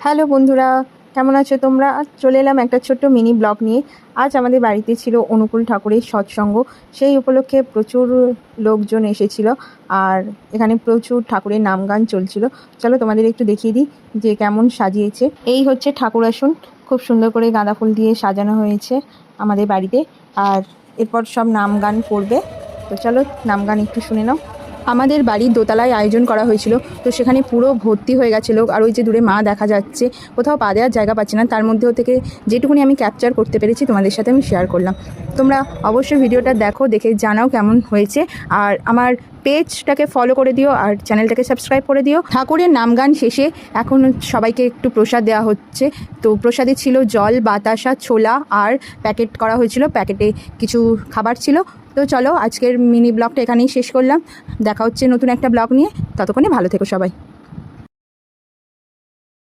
Hello বন্ধুরা, কেমন আছো তোমরা? আজ চলে এলাম একটা ছোট্ট মিনি ব্লগ নিয়ে। আজ আমাদের বাড়িতে ছিল অনুকূল ঠাকুরের সৎসঙ্গ। সেই উপলক্ষে প্রচুর লোকজন এসেছিল আর এখানে প্রচুর ঠাকুরের নাম গান চলছিল। চলো তোমাদের একটু দেখিয়ে দিই যে কেমন সাজিয়েছে। এই হচ্ছে ঠাকুর আসন, খুব সুন্দর করে গাঁদা ফুল দিয়ে সাজানো হয়েছে আমাদের বাড়িতে। আর এরপর সব নাম গান করবে, তো চলো নাম গান একটু শুনে নাও। আমাদের বাড়ির দোতলায় আয়োজন করা হয়েছিল, তো সেখানে পুরো ভর্তি হয়ে গেছে লোক। আর ওই যে দূরে মা দেখা যাচ্ছে, কোথাও পা দেওয়ার জায়গা পাচ্ছি না, তার মধ্যেও থেকে যেটুকুনি আমি ক্যাপচার করতে পেরেছি তোমাদের সাথে আমি শেয়ার করলাম। তোমরা অবশ্যই ভিডিওটা দেখো, দেখে জানাও কেমন হয়েছে। আর আমার পেজটাকে ফলো করে দিও আর চ্যানেলটাকে সাবস্ক্রাইব করে দিও। ঠাকুরের নাম গান শেষে এখন সবাইকে একটু প্রসাদ দেওয়া হচ্ছে। তো প্রসাদে ছিল জল, বাতাসা, ছোলা আর প্যাকেট করা হয়েছিল, প্যাকেটে কিছু খাবার ছিল। তো চলো আজকের মিনি ব্লগটা এখানেই শেষ করলাম। দেখা হচ্ছে নতুন একটা ব্লগ নিয়ে, ততক্ষণে ভালো থেকো সবাই।